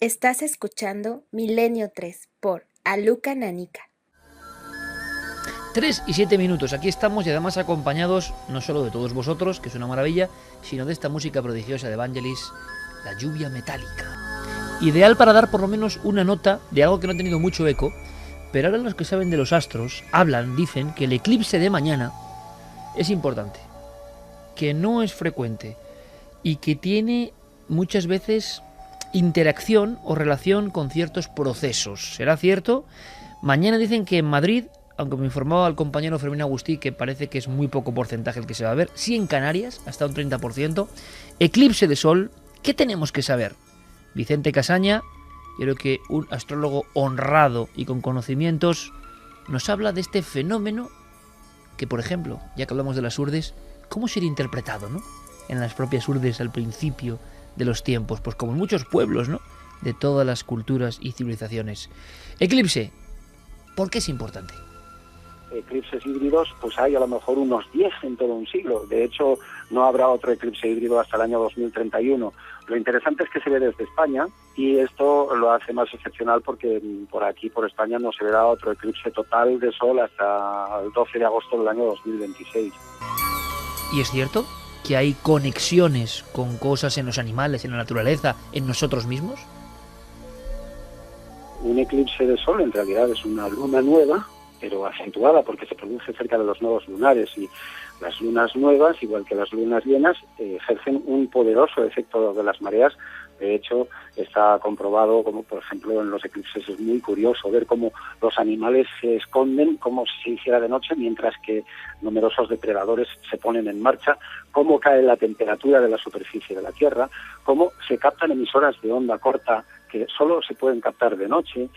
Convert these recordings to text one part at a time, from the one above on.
Estás escuchando Milenio 3 por Aluka Nanika. 3 y 7 minutos, aquí estamos y además acompañados no solo de todos vosotros, que es una maravilla, sino de esta música prodigiosa de Vangelis, la lluvia metálica. Ideal para dar por lo menos una nota de algo que no ha tenido mucho eco, pero ahora los que saben de los astros dicen que el eclipse de mañana es importante, que no es frecuente y que tiene muchas veces interacción o relación con ciertos procesos. ¿Será cierto? Mañana dicen que en Madrid, aunque me informaba el compañero Fermín Agustí que parece que es muy poco porcentaje el que se va a ver, sí en Canarias, hasta un 30%, eclipse de sol. ¿Qué tenemos que saber? Vicente Casaña, yo creo que un astrólogo honrado y con conocimientos, nos habla de este fenómeno que, por ejemplo, ya que hablamos de las urdes, ¿cómo sería interpretado, no? En las propias urdes al principio de los tiempos, pues como en muchos pueblos, ¿no? De todas las culturas y civilizaciones. Eclipse, ¿por qué es importante? Eclipses híbridos, pues hay a lo mejor unos 10 en todo un siglo. De hecho, no habrá otro eclipse híbrido hasta el año 2031. Lo interesante es que se ve desde España y esto lo hace más excepcional porque por aquí, por España, no se verá otro eclipse total de sol hasta el 12 de agosto del año 2026. ¿Y es cierto que hay conexiones con cosas en los animales, en la naturaleza, en nosotros mismos? Un eclipse de sol en realidad es una luna nueva, pero acentuada porque se produce cerca de los nodos lunares, y las lunas nuevas, igual que las lunas llenas, ejercen un poderoso efecto de las mareas. De hecho, está comprobado, como por ejemplo en los eclipses es muy curioso ver cómo los animales se esconden como si se hiciera de noche, mientras que numerosos depredadores se ponen en marcha, cómo cae la temperatura de la superficie de la Tierra, cómo se captan emisoras de onda corta que solo se pueden captar de noche.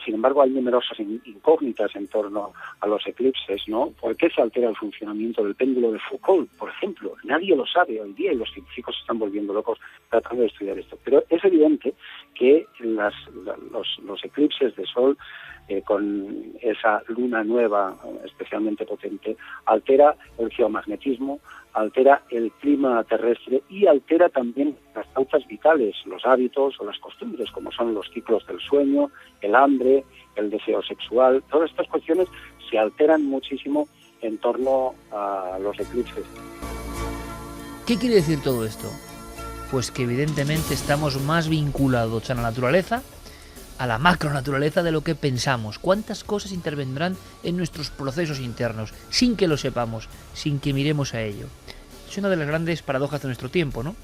Sin embargo, hay numerosas incógnitas en torno a los eclipses, ¿no? ¿Por qué se altera el funcionamiento del péndulo de Foucault, por ejemplo? Nadie lo sabe hoy día y los científicos se están volviendo locos tratando de estudiar esto. Pero es evidente que los eclipses de sol, con esa luna nueva especialmente potente, altera el geomagnetismo, altera el clima terrestre y altera también las pautas vitales, los hábitos o las costumbres, como son los ciclos del sueño, el hambre, el deseo sexual. Todas estas cuestiones se alteran muchísimo en torno a los eclipses. ¿Qué quiere decir todo esto? Pues que evidentemente estamos más vinculados a la naturaleza, a la macronaturaleza, de lo que pensamos. ¿Cuántas cosas intervendrán en nuestros procesos internos sin que lo sepamos, sin que miremos a ello? Es una de las grandes paradojas de nuestro tiempo, ¿no?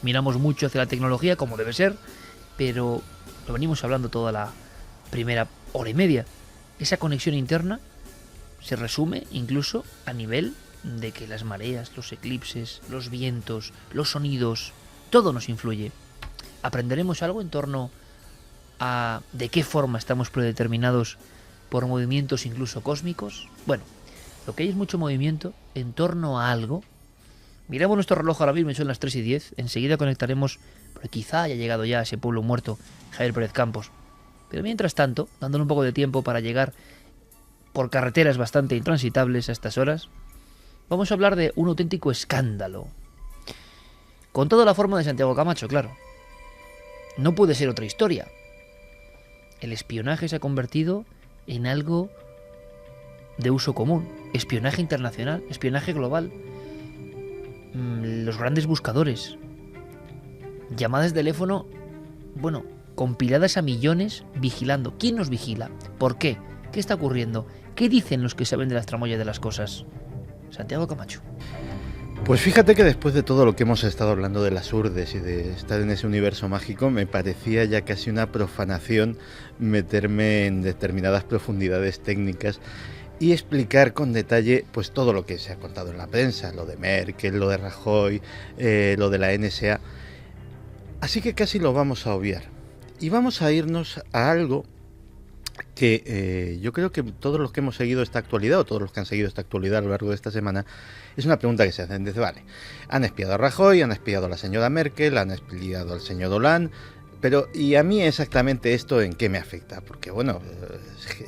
Miramos mucho hacia la tecnología, como debe ser, pero lo venimos hablando toda la primera hora y media. Esa conexión interna se resume incluso a nivel de que las mareas, los eclipses, los vientos, los sonidos, todo nos influye. ¿Aprenderemos algo en torno a de qué forma estamos predeterminados por movimientos incluso cósmicos? Bueno, lo que hay es mucho movimiento en torno a algo. Miramos nuestro reloj ahora mismo y son las 3 y 10. Enseguida conectaremos, porque quizá haya llegado ya a ese pueblo muerto, Javier Pérez Campos. Pero mientras tanto, dándole un poco de tiempo para llegar por carreteras bastante intransitables a estas horas, vamos a hablar de un auténtico escándalo. Con toda la forma de Santiago Camacho, claro. No puede ser otra historia. El espionaje se ha convertido en algo de uso común. Espionaje internacional, espionaje global. Los grandes buscadores. Llamadas de teléfono, bueno, compiladas a millones, vigilando. ¿Quién nos vigila? ¿Por qué? ¿Qué está ocurriendo? ¿Qué dicen los que saben de las tramoyas de las cosas? Santiago Camacho. Pues fíjate que después de todo lo que hemos estado hablando de las urdes y de estar en ese universo mágico, me parecía ya casi una profanación meterme en determinadas profundidades técnicas y explicar con detalle pues todo lo que se ha contado en la prensa, lo de Merkel, lo de Rajoy, lo de la NSA. Así que casi lo vamos a obviar. Y vamos a irnos a algo que yo creo que todos los que hemos seguido esta actualidad, o todos los que han seguido esta actualidad a lo largo de esta semana, es una pregunta que se hacen. Dice, vale, han espiado a Rajoy, han espiado a la señora Merkel, han espiado al señor Hollande, Pero, ¿y a mí exactamente esto en qué me afecta? Porque, bueno,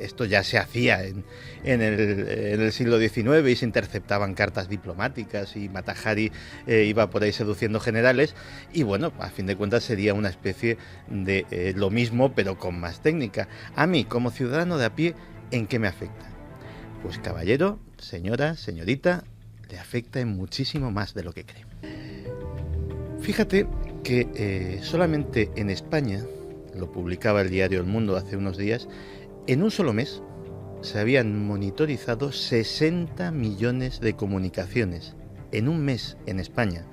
esto ya se hacía en el siglo XIX y se interceptaban cartas diplomáticas y Mata Hari iba por ahí seduciendo generales y, bueno, a fin de cuentas sería una especie de lo mismo pero con más técnica. A mí, como ciudadano de a pie, ¿en qué me afecta? Pues caballero, señora, señorita, le afecta en muchísimo más de lo que cree. Fíjate que solamente en España, lo publicaba el diario El Mundo hace unos días, en un solo mes se habían monitorizado 60 millones de comunicaciones. En un mes en España.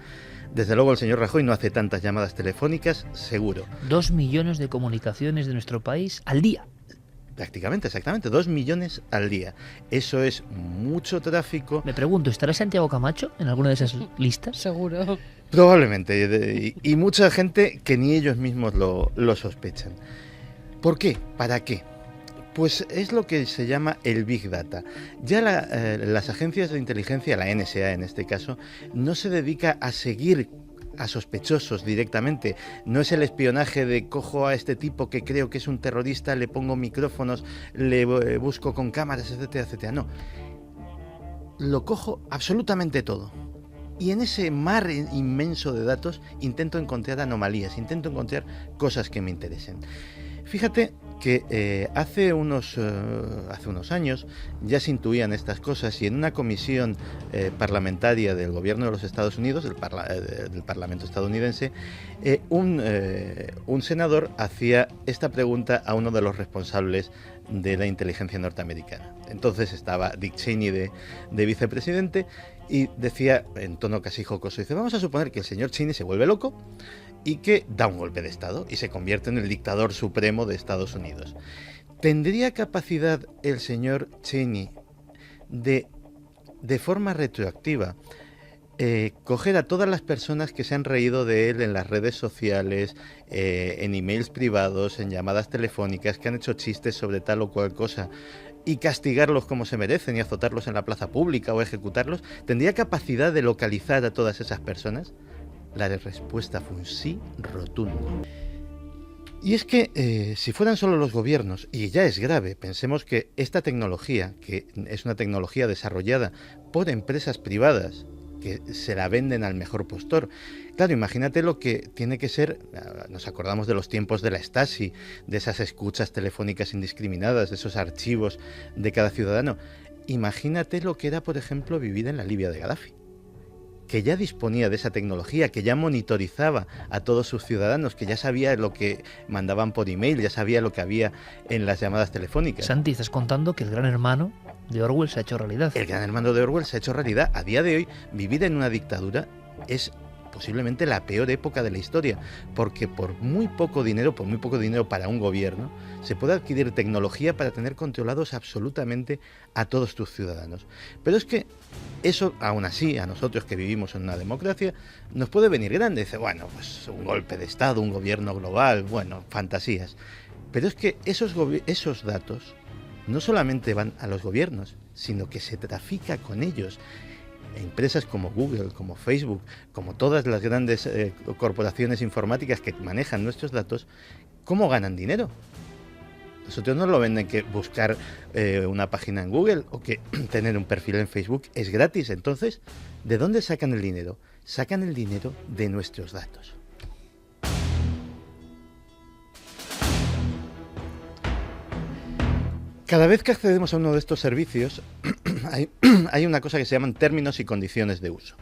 Desde luego el señor Rajoy no hace tantas llamadas telefónicas, seguro. 2 millones de comunicaciones de nuestro país al día. Prácticamente, exactamente, 2 millones al día. Eso es mucho tráfico. Me pregunto, ¿estará Santiago Camacho en alguna de esas listas? Seguro. Probablemente, y mucha gente que ni ellos mismos lo sospechan. ¿Por qué? ¿Para qué? Pues es lo que se llama el Big Data. Ya las agencias de inteligencia, la NSA en este caso, no se dedica a seguir a sospechosos directamente. No es el espionaje de cojo a este tipo que creo que es un terrorista, le pongo micrófonos, le busco con cámaras, etcétera, etcétera. No. Lo cojo absolutamente todo. Y en ese mar inmenso de datos intento encontrar anomalías, intento encontrar cosas que me interesen. Fíjate que hace unos años ya se intuían estas cosas y en una comisión parlamentaria del gobierno de los Estados Unidos, del Parlamento estadounidense, un senador hacía esta pregunta a uno de los responsables de la inteligencia norteamericana. Entonces estaba Dick Cheney de vicepresidente y decía en tono casi jocoso, dice, vamos a suponer que el señor Cheney se vuelve loco y que da un golpe de Estado y se convierte en el dictador supremo de Estados Unidos. ¿Tendría capacidad el señor Cheney de forma retroactiva coger a todas las personas que se han reído de él en las redes sociales, en emails privados, en llamadas telefónicas, que han hecho chistes sobre tal o cual cosa, y castigarlos como se merecen y azotarlos en la plaza pública o ejecutarlos? ¿Tendría capacidad de localizar a todas esas personas? La respuesta fue un sí rotundo. Y es que si fueran solo los gobiernos, y ya es grave, pensemos que esta tecnología, que es una tecnología desarrollada por empresas privadas, que se la venden al mejor postor. Claro, imagínate lo que tiene que ser, nos acordamos de los tiempos de la Stasi, de esas escuchas telefónicas indiscriminadas, de esos archivos de cada ciudadano. Imagínate lo que era, por ejemplo, vivir en la Libia de Gaddafi, que ya disponía de esa tecnología, que ya monitorizaba a todos sus ciudadanos, que ya sabía lo que mandaban por email, ya sabía lo que había en las llamadas telefónicas. Santi, estás contando que el Gran Hermano de Orwell se ha hecho realidad. El Gran Hermano de Orwell se ha hecho realidad. A día de hoy, vivir en una dictadura es posiblemente la peor época de la historia, porque por muy poco dinero para un gobierno, se puede adquirir tecnología para tener controlados absolutamente a todos tus ciudadanos. Pero es que eso, aún así, a nosotros que vivimos en una democracia, nos puede venir grande. Dice, bueno, pues un golpe de Estado, un gobierno global, bueno, fantasías. Pero es que esos datos no solamente van a los gobiernos, sino que se trafica con ellos. Empresas como Google, como Facebook, como todas las grandes corporaciones informáticas que manejan nuestros datos, ¿cómo ganan dinero? Nosotros nos lo venden que buscar una página en Google o que tener un perfil en Facebook es gratis. Entonces, ¿de dónde sacan el dinero? Sacan el dinero de nuestros datos. Cada vez que accedemos a uno de estos servicios, hay una cosa que se llaman términos y condiciones de uso.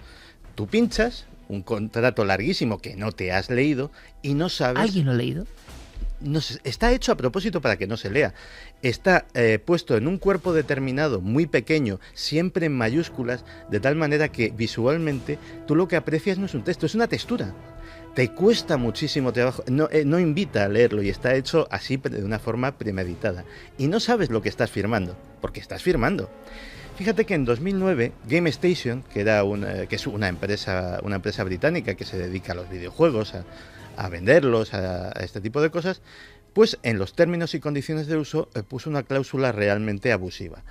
Tú pinchas un contrato larguísimo que no te has leído y no sabes... ¿Alguien lo ha leído? No, está hecho a propósito para que no se lea. Está puesto en un cuerpo determinado, muy pequeño, siempre en mayúsculas, de tal manera que visualmente tú lo que aprecias no es un texto, es una textura. Te cuesta muchísimo trabajo, no invita a leerlo y está hecho así de una forma premeditada. Y no sabes lo que estás firmando, porque estás firmando. Fíjate que en 2009 Game Station, que es una empresa británica que se dedica a los videojuegos, a venderlos, a este tipo de cosas, pues en los términos y condiciones de uso puso una cláusula realmente abusiva.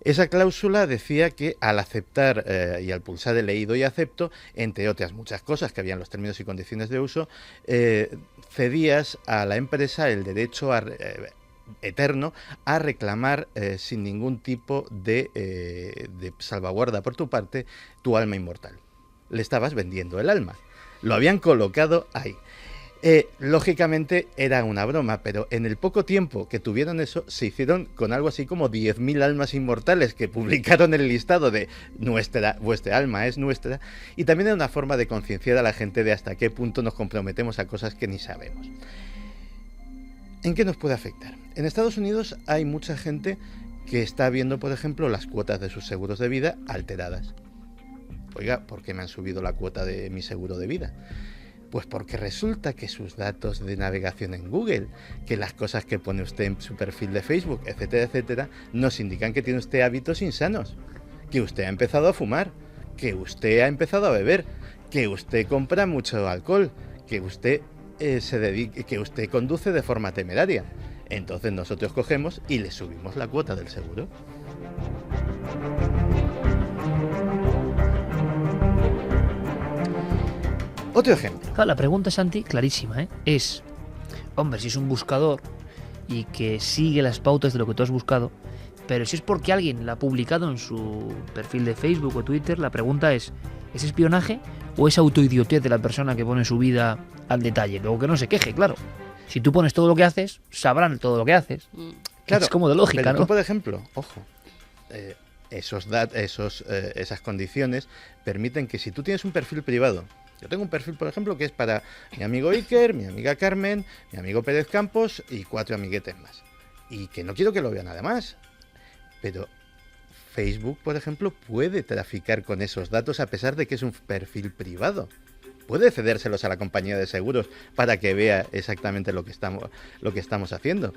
Esa cláusula decía que al aceptar y al pulsar el leído y acepto, entre otras muchas cosas que había en los términos y condiciones de uso, cedías a la empresa el derecho eterno a reclamar sin ningún tipo de salvaguarda por tu parte tu alma inmortal. Le estabas vendiendo el alma. Lo habían colocado ahí. Lógicamente era una broma, pero en el poco tiempo que tuvieron eso, se hicieron con algo así como 10.000 almas inmortales que publicaron el listado de vuestra alma es nuestra, y también era una forma de concienciar a la gente de hasta qué punto nos comprometemos a cosas que ni sabemos. ¿En qué nos puede afectar? En Estados Unidos hay mucha gente que está viendo, por ejemplo, las cuotas de sus seguros de vida alteradas. Oiga, ¿por qué me han subido la cuota de mi seguro de vida? Pues porque resulta que sus datos de navegación en Google, que las cosas que pone usted en su perfil de Facebook, etcétera, etcétera, nos indican que tiene usted hábitos insanos, que usted ha empezado a fumar, que usted ha empezado a beber, que usted compra mucho alcohol, que usted que usted conduce de forma temeraria. Entonces nosotros cogemos y le subimos la cuota del seguro. Otro ejemplo. Claro, la pregunta, Santi, clarísima, ¿eh? Es, hombre, si es un buscador y que sigue las pautas de lo que tú has buscado, pero si es porque alguien la ha publicado en su perfil de Facebook o Twitter, la pregunta ¿es espionaje o es autoidiotez de la persona que pone su vida al detalle? Luego que no se queje, claro. Si tú pones todo lo que haces, sabrán todo lo que haces. Claro, es como de lógica, pero ¿no? tú, por ejemplo, ojo, esas condiciones permiten que si tú tienes un perfil privado, yo tengo un perfil, por ejemplo, que es para mi amigo Iker, mi amiga Carmen, mi amigo Pérez Campos y 4 amiguetes más. Y que no quiero que lo vean nada más. Pero Facebook, por ejemplo, puede traficar con esos datos a pesar de que es un perfil privado. Puede cedérselos a la compañía de seguros para que vea exactamente lo que estamos haciendo.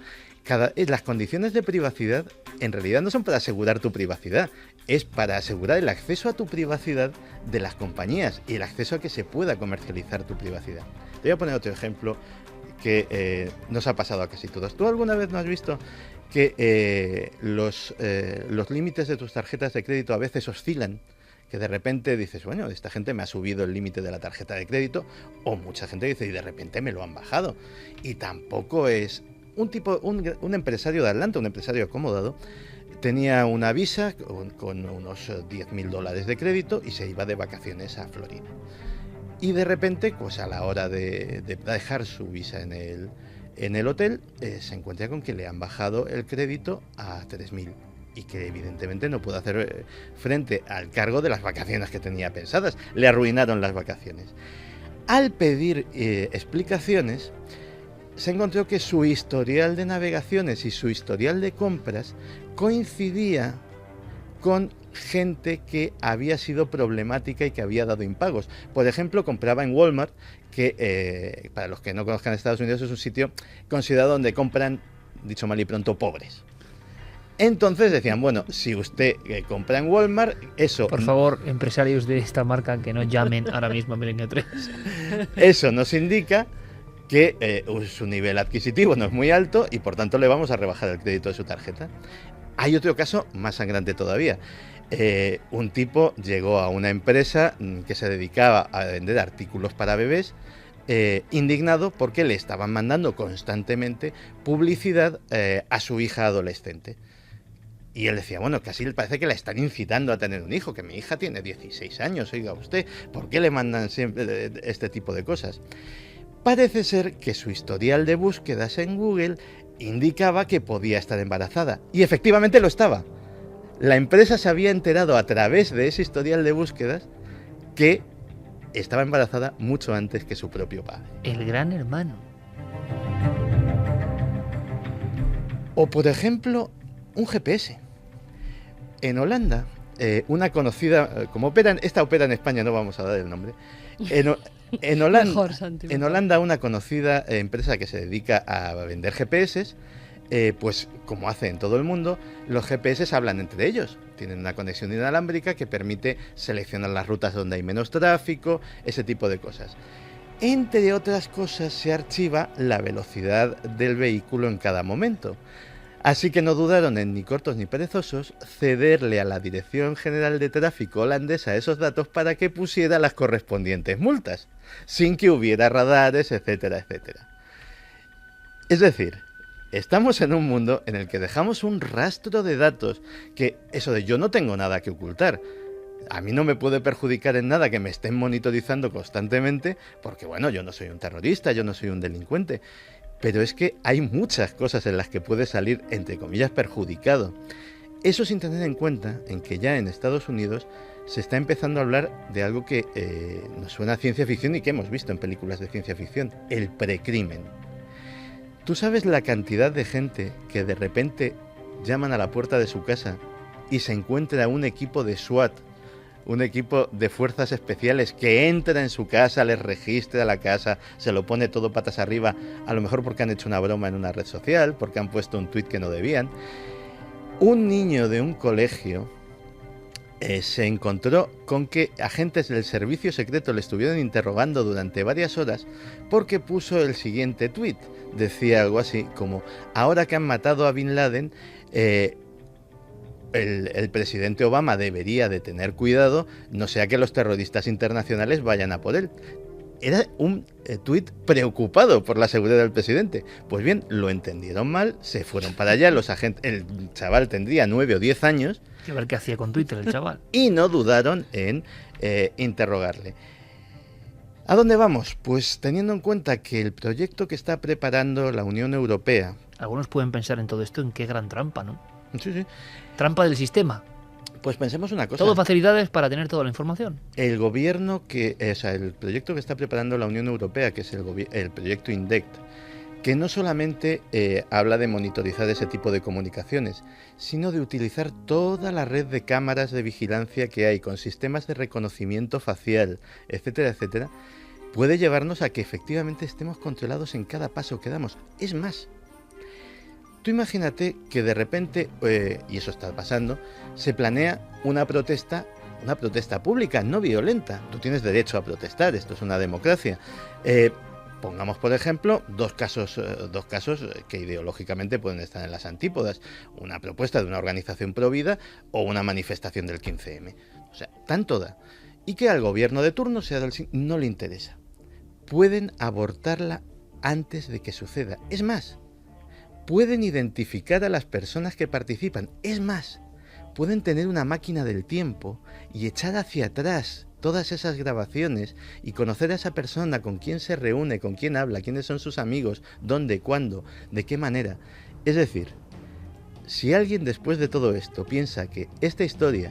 Las condiciones de privacidad en realidad no son para asegurar tu privacidad, es para asegurar el acceso a tu privacidad de las compañías y el acceso a que se pueda comercializar tu privacidad. Te voy a poner otro ejemplo que nos ha pasado a casi todos. ¿Tú alguna vez no has visto que los límites de tus tarjetas de crédito a veces oscilan? Que de repente dices, bueno, esta gente me ha subido el límite de la tarjeta de crédito, o mucha gente dice, y de repente me lo han bajado. Y tampoco es un empresario de Atlanta, un empresario acomodado, tenía una Visa con unos $10.000 de crédito y se iba de vacaciones a Florida. Y de repente, pues a la hora de dejar su Visa en el hotel, se encuentra con que le han bajado el crédito a 3.000. Y que evidentemente no pudo hacer frente al cargo de las vacaciones que tenía pensadas. Le arruinaron las vacaciones. Al pedir explicaciones, se encontró que su historial de navegaciones y su historial de compras coincidía con gente que había sido problemática y que había dado impagos. Por ejemplo, compraba en Walmart, que para los que no conozcan Estados Unidos es un sitio considerado donde compran, dicho mal y pronto, pobres. Entonces decían, bueno, si usted compra en Walmart, eso... Por favor, empresarios de esta marca, que no llamen ahora mismo a Milenio 3. Eso nos indica que su nivel adquisitivo no es muy alto y por tanto le vamos a rebajar el crédito de su tarjeta. Hay otro caso más sangrante todavía. Un tipo llegó a una empresa que se dedicaba a vender artículos para bebés, indignado porque le estaban mandando constantemente publicidad a su hija adolescente. Y él decía, bueno, casi le parece que la están incitando a tener un hijo, que mi hija tiene 16 años, oiga usted, ¿por qué le mandan siempre este tipo de cosas? Parece ser que su historial de búsquedas en Google indicaba que podía estar embarazada, y efectivamente lo estaba. La empresa se había enterado a través de ese historial de búsquedas que estaba embarazada mucho antes que su propio padre. El gran hermano. O por ejemplo, un GPS. En Holanda, una conocida, como esta opera en España, no vamos a dar el nombre. En Holanda, Mejor, Santi, en Holanda, una conocida empresa que se dedica a vender GPS, pues como hace en todo el mundo, los GPS hablan entre ellos. Tienen una conexión inalámbrica que permite seleccionar las rutas donde hay menos tráfico, ese tipo de cosas. Entre otras cosas, se archiva la velocidad del vehículo en cada momento. Así que no dudaron en, ni cortos ni perezosos, cederle a la Dirección General de Tráfico holandesa esos datos para que pusiera las correspondientes multas, sin que hubiera radares, etcétera, etcétera. Es decir, estamos en un mundo en el que dejamos un rastro de datos que, eso de yo no tengo nada que ocultar, a mí no me puede perjudicar en nada que me estén monitorizando constantemente, porque bueno, yo no soy un terrorista, yo no soy un delincuente, pero es que hay muchas cosas en las que puede salir, entre comillas, perjudicado. Eso sin tener en cuenta en que ya en Estados Unidos se está empezando a hablar de algo que nos suena a ciencia ficción y que hemos visto en películas de ciencia ficción, el precrimen. ¿Tú sabes la cantidad de gente que de repente llaman a la puerta de su casa y se encuentra un equipo de SWAT, un equipo de fuerzas especiales que entra en su casa, les registra la casa, se lo pone todo patas arriba, a lo mejor porque han hecho una broma en una red social, porque han puesto un tuit que no debían? Un niño de un colegio se encontró con que agentes del servicio secreto le estuvieron interrogando durante varias horas porque puso el siguiente tuit. Decía algo así como: ahora que han matado a Bin Laden, el presidente Obama debería de tener cuidado, no sea que los terroristas internacionales vayan a por él. Era un tuit preocupado por la seguridad del presidente. Pues bien, lo entendieron mal, se fueron para allá, los agentes, el chaval tendría 9 o 10 años. A ver qué hacía con Twitter el chaval. Y no dudaron en interrogarle. ¿A dónde vamos? Pues teniendo en cuenta que el proyecto que está preparando la Unión Europea... Algunos pueden pensar en todo esto, en qué gran trampa, ¿no? Sí, sí. Trampa del sistema. Pues pensemos una cosa. Todo facilidades para tener toda la información. El gobierno el proyecto que está preparando la Unión Europea, que es el proyecto INDECT, que no solamente habla de monitorizar ese tipo de comunicaciones, sino de utilizar toda la red de cámaras de vigilancia que hay, con sistemas de reconocimiento facial, etcétera, etcétera, puede llevarnos a que efectivamente estemos controlados en cada paso que damos. Es más, tú imagínate que de repente, y eso está pasando, se planea una protesta pública, no violenta. Tú tienes derecho a protestar, esto es una democracia. Pongamos, por ejemplo, dos casos que ideológicamente pueden estar en las antípodas. Una propuesta de una organización provida o una manifestación del 15M. O sea, tanto da. Y que al gobierno de turno, no le interesa. Pueden abortarla antes de que suceda. Es más, pueden identificar a las personas que participan. Es más, pueden tener una máquina del tiempo y echar hacia atrás todas esas grabaciones y conocer a esa persona, con quién se reúne, con quién habla, quiénes son sus amigos, dónde, cuándo, de qué manera. Es decir, si alguien después de todo esto piensa que esta historia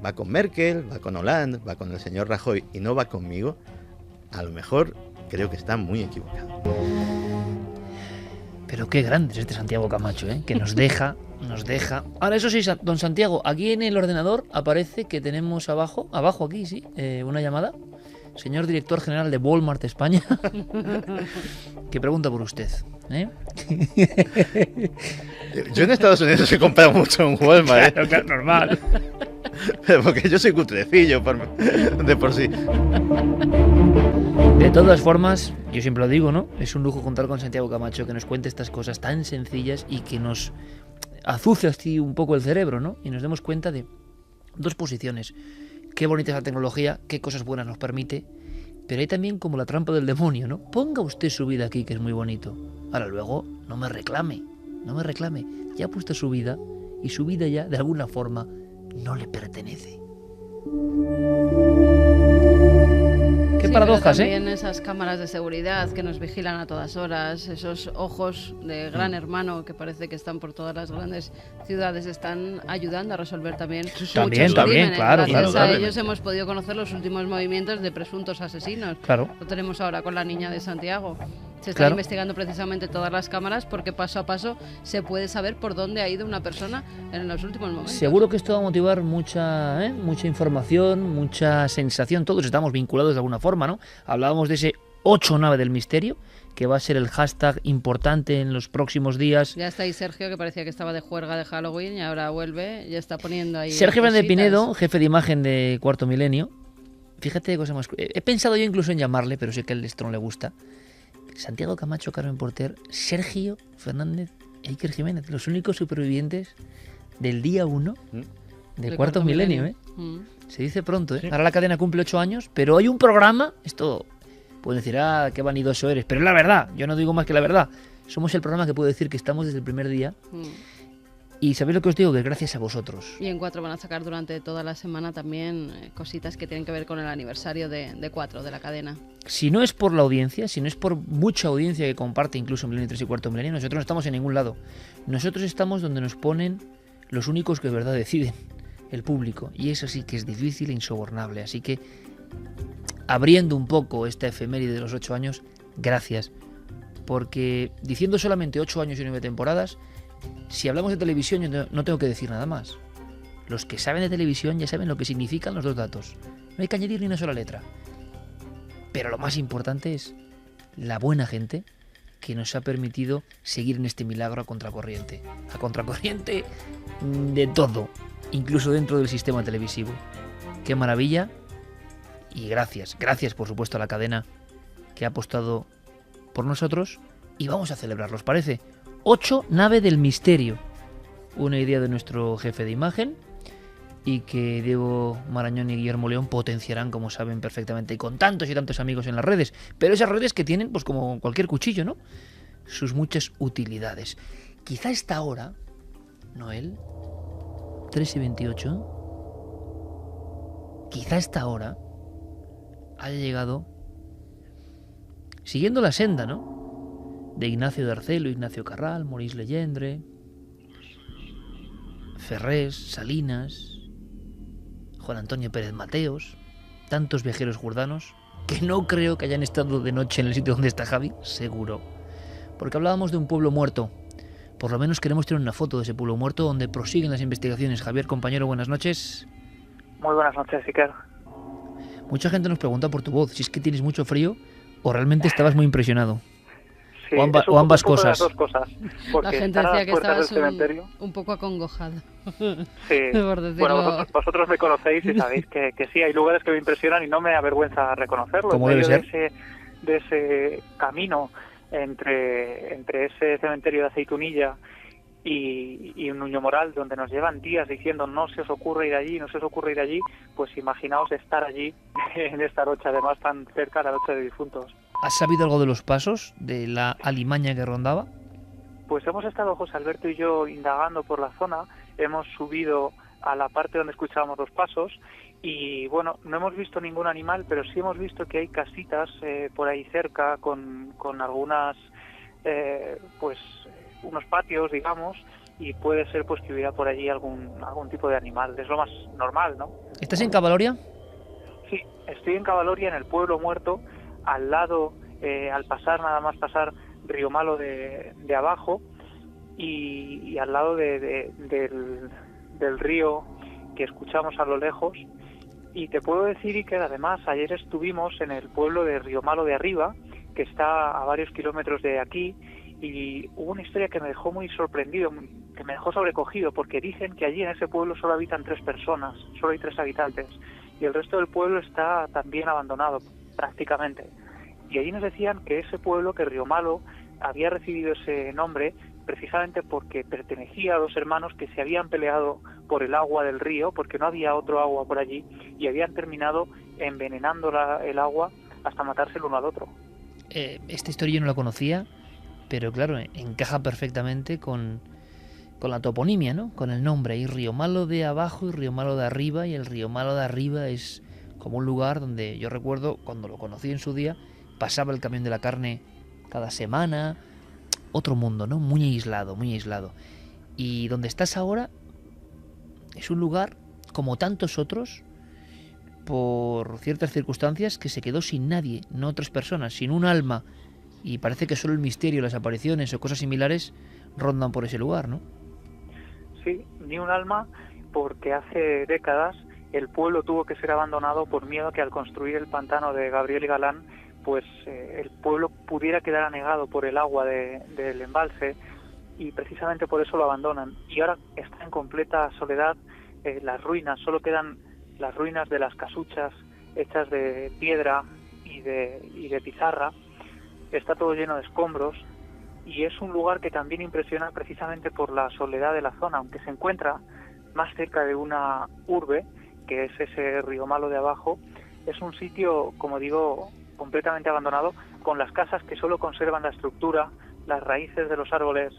va con Merkel, va con Hollande, va con el señor Rajoy y no va conmigo, a lo mejor creo que está muy equivocado. Pero qué grande es este Santiago Camacho, ¿eh? Que nos deja. Ahora, eso sí, don Santiago, aquí en el ordenador aparece que tenemos abajo aquí, sí, una llamada. Señor director general de Walmart España, que pregunta por usted. Yo en Estados Unidos he comprado mucho en Walmart. Claro, normal. Porque yo soy cutrecillo de por sí. De todas formas, yo siempre lo digo, ¿no? Es un lujo contar con Santiago Camacho, que nos cuente estas cosas tan sencillas y que nos azuce así un poco el cerebro, ¿no? Y nos demos cuenta de dos posiciones. Qué bonita es la tecnología, qué cosas buenas nos permite, pero hay también como la trampa del demonio, ¿no? Ponga usted su vida aquí, que es muy bonito. Ahora luego, no me reclame. Ya ha puesto su vida, y su vida ya, de alguna forma, no le pertenece. Qué paradojas, pero también esas cámaras de seguridad que nos vigilan a todas horas, esos ojos de gran hermano que parece que están por todas las grandes ciudades, están ayudando a resolver también muchos crímenes. Claro. Gracias a ellos hemos podido conocer los últimos movimientos de presuntos asesinos. Claro. Lo tenemos ahora con la niña de Santiago. Se están investigando precisamente todas las cámaras porque paso a paso se puede saber por dónde ha ido una persona en los últimos momentos. Seguro que esto va a motivar mucha información, mucha sensación. Todos estamos vinculados de alguna forma, ¿no? Hablábamos de ese 8 nave del misterio, que va a ser el hashtag importante en los próximos días. Ya está ahí Sergio, que parecía que estaba de juerga de Halloween y ahora vuelve, ya está poniendo ahí. Sergio Fernández Pinedo, jefe de imagen de Cuarto Milenio. fíjate qué cosa más... He pensado yo incluso en llamarle, pero sé que a esto no le gusta. Santiago Camacho, Carmen Porter, Sergio Fernández e Iker Jiménez, los únicos supervivientes del día 1 del cuarto milenio, ¿eh? Se dice pronto, ¿eh? Sí. Ahora la cadena cumple 8 años, pero hay un programa, esto pueden decir, qué vanidoso eres, pero es la verdad, yo no digo más que la verdad. Somos el programa que puedo decir que estamos desde el primer día. Y ¿sabéis lo que os digo? Que gracias a vosotros. Y en 4 van a sacar durante toda la semana también cositas que tienen que ver con el aniversario de 4, de la cadena. Si no es por la audiencia, si no es por mucha audiencia que comparte incluso Milenio 3 y Cuarto Milenio, nosotros no estamos en ningún lado. Nosotros estamos donde nos ponen los únicos que de verdad deciden, el público. Y eso sí que es difícil e insobornable. Así que, abriendo un poco esta efeméride de los 8 años, gracias. Porque diciendo solamente 8 años y 9 temporadas, si hablamos de televisión yo no tengo que decir nada más. Los que saben de televisión ya saben lo que significan los dos datos. No hay que añadir ni una sola letra. Pero lo más importante es la buena gente que nos ha permitido seguir en este milagro a contracorriente. A contracorriente de todo, incluso dentro del sistema televisivo. Qué maravilla. Y gracias, gracias por supuesto a la cadena que ha apostado por nosotros. Y vamos a celebrarlo, ¿os parece? 8 Nave del Misterio. Una idea de nuestro jefe de imagen y que Diego Marañón y Guillermo León potenciarán, como saben perfectamente, y con tantos y tantos amigos en las redes. Pero esas redes que tienen, pues como cualquier cuchillo, ¿no? Sus muchas utilidades. Quizá esta hora, Noel, 3:28, quizá esta hora haya llegado siguiendo la senda, ¿no? De Ignacio de Arcelo, Ignacio Carral, Maurice Legendre, Ferrés, Salinas, Juan Antonio Pérez Mateos, tantos viajeros jurdanos que no creo que hayan estado de noche en el sitio donde está Javi, seguro. Porque hablábamos de un pueblo muerto. Por lo menos queremos tener una foto de ese pueblo muerto donde prosiguen las investigaciones. Javier, compañero, buenas noches. Muy buenas noches, Iker. Mucha gente nos pregunta por tu voz, si es que tienes mucho frío o realmente estabas muy impresionado. Sí, o ambas un poco de cosas. las dos cosas. Porque La gente estar a decía las que puertas del estabas cementerio. un poco acongojado. Sí. Por decirlo. Bueno, vosotros me conocéis y sabéis que sí, hay lugares que me impresionan y no me avergüenza reconocerlo. Como en debe medio ser. de ese camino entre ese cementerio de Aceitunilla y un Nuño Moral, donde nos llevan días diciendo no se os ocurre ir allí, no se os ocurre ir allí, pues imaginaos estar allí en esta noche, además tan cerca de la noche de difuntos. ¿Has sabido algo de los pasos, de la alimaña que rondaba? Pues hemos estado, José Alberto y yo, indagando por la zona, hemos subido a la parte donde escuchábamos los pasos y, bueno, no hemos visto ningún animal, pero sí hemos visto que hay casitas por ahí cerca con algunas, pues, unos patios, digamos, y puede ser pues que hubiera por allí algún tipo de animal. Es lo más normal, ¿no? ¿Estás en Cavaloria? Sí, estoy en Cavaloria, en el pueblo muerto, al lado, al pasar, nada más pasar Río Malo de abajo y al lado del río que escuchamos a lo lejos. Y te puedo decir que además ayer estuvimos en el pueblo de Río Malo de arriba, que está a varios kilómetros de aquí, y hubo una historia que me dejó muy sorprendido, que me dejó sobrecogido, porque dicen que allí en ese pueblo solo habitan 3 personas, solo hay 3 habitantes, y el resto del pueblo está también abandonado, prácticamente. Y allí nos decían que ese pueblo, que Río Malo, había recibido ese nombre precisamente porque pertenecía a 2 hermanos que se habían peleado por el agua del río, porque no había otro agua por allí, y habían terminado envenenando el agua hasta matarse el uno al otro. Esta historia yo no la conocía, pero claro, encaja perfectamente con la toponimia, ¿no? Con el nombre. Hay Río Malo de abajo y Río Malo de arriba, y el Río Malo de arriba es como un lugar donde yo recuerdo, cuando lo conocí en su día, pasaba el camión de la carne cada semana. Otro mundo, ¿no? Muy aislado, muy aislado. Y donde estás ahora es un lugar, como tantos otros, por ciertas circunstancias, que se quedó sin nadie, no otras personas, sin un alma. Y parece que solo el misterio, las apariciones o cosas similares rondan por ese lugar, ¿no? Sí, ni un alma, porque hace décadas el pueblo tuvo que ser abandonado por miedo a que al construir el pantano de Gabriel y Galán, pues el pueblo pudiera quedar anegado por el agua del embalse, y precisamente por eso lo abandonan. Y ahora está en completa soledad, las ruinas, solo quedan las ruinas de las casuchas hechas de piedra y de pizarra. Está todo lleno de escombros y es un lugar que también impresiona precisamente por la soledad de la zona, aunque se encuentra más cerca de una urbe, que es ese Río Malo de abajo. Es un sitio, como digo, completamente abandonado, con las casas que solo conservan la estructura, las raíces de los árboles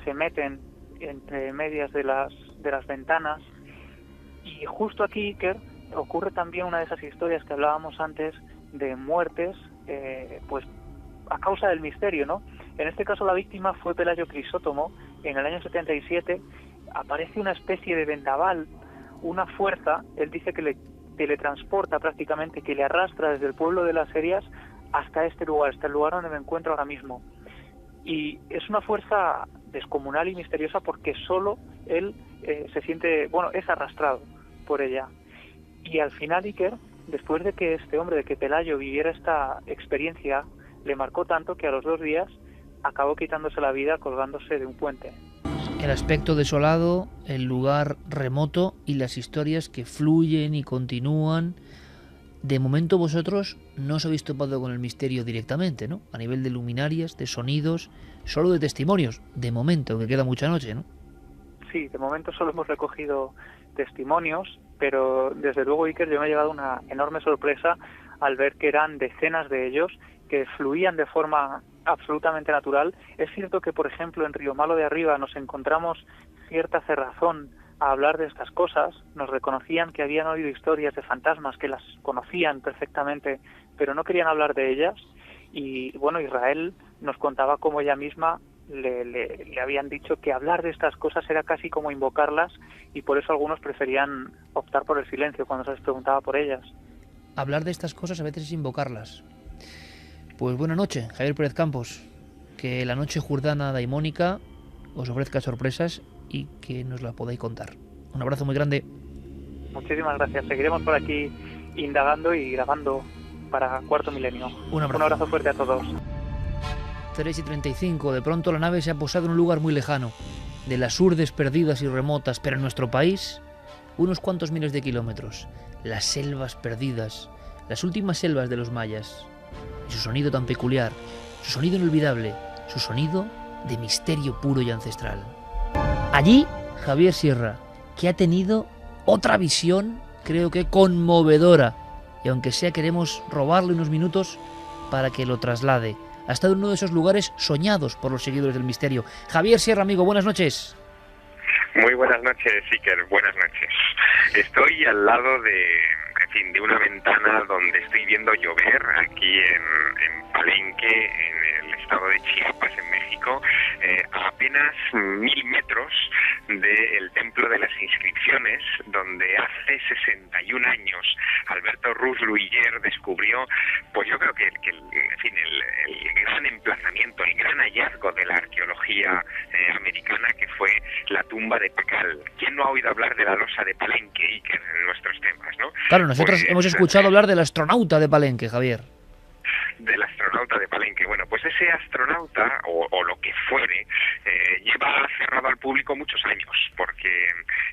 se meten entre medias de las ventanas. Y justo aquí, Iker, ocurre también una de esas historias que hablábamos antes de muertes, pues a causa del misterio, ¿no? En este caso la víctima fue Pelayo Crisótomo. En el año 77 aparece una especie de vendaval, una fuerza, él dice que le teletransporta prácticamente, que le arrastra desde el pueblo de Las Herías hasta este lugar donde me encuentro ahora mismo. Y es una fuerza descomunal y misteriosa porque solo él se siente, es arrastrado por ella. Y al final, Iker, después de que este hombre, de que Pelayo viviera esta experiencia, le marcó tanto que a los 2 días acabó quitándose la vida colgándose de un puente. El aspecto desolado, el lugar remoto y las historias que fluyen y continúan. De momento vosotros no os habéis topado con el misterio directamente, ¿no? A nivel de luminarias, de sonidos, solo de testimonios. De momento, que queda mucha noche, ¿no? Sí, de momento solo hemos recogido testimonios, pero desde luego, Iker, yo me he llevado una enorme sorpresa al ver que eran decenas de ellos que fluían de forma absolutamente natural. Es cierto que, por ejemplo, en Río Malo de Arriba nos encontramos cierta cerrazón a hablar de estas cosas. Nos reconocían que habían oído historias de fantasmas, que las conocían perfectamente, pero no querían hablar de ellas. Y bueno, Israel nos contaba cómo ella misma le habían dicho que hablar de estas cosas era casi como invocarlas, y por eso algunos preferían optar por el silencio cuando se les preguntaba por ellas. Hablar de estas cosas a veces es invocarlas. Pues buena noche, Javier Pérez Campos. Que la noche jordana daimónica os ofrezca sorpresas y que nos la podáis contar. Un abrazo muy grande. Muchísimas gracias. Seguiremos por aquí indagando y grabando para Cuarto Milenio. Un abrazo fuerte a todos. 3:35. De pronto la nave se ha posado en un lugar muy lejano, de las urdes perdidas y remotas, pero en nuestro país, unos cuantos miles de kilómetros. Las selvas perdidas, las últimas selvas de los mayas. Y su sonido tan peculiar, su sonido inolvidable, su sonido de misterio puro y ancestral. Allí, Javier Sierra, que ha tenido otra visión, creo que conmovedora, y aunque sea queremos robarle unos minutos para que lo traslade. Ha estado en uno de esos lugares soñados por los seguidores del misterio. Javier Sierra, amigo, buenas noches. Muy buenas noches, Iker, buenas noches. Estoy al lado de una ventana donde estoy viendo llover aquí en Palenque, en el estado de Chiapas, en México, a apenas 1000 metros del Templo de las Inscripciones, donde hace 61 años Alberto Ruz Luiller descubrió, pues yo creo que el gran emplazamiento, el gran hallazgo de la arqueología americana, que fue la tumba de Pacal. ¿Quién no ha oído hablar de la losa de Palenque, Iker, en nuestros temas, no? Claro, nosotros hemos escuchado hablar del astronauta de Palenque, Javier. Del astronauta de Palenque. Bueno, pues ese astronauta, o lo que fuere, lleva cerrado al público muchos años, porque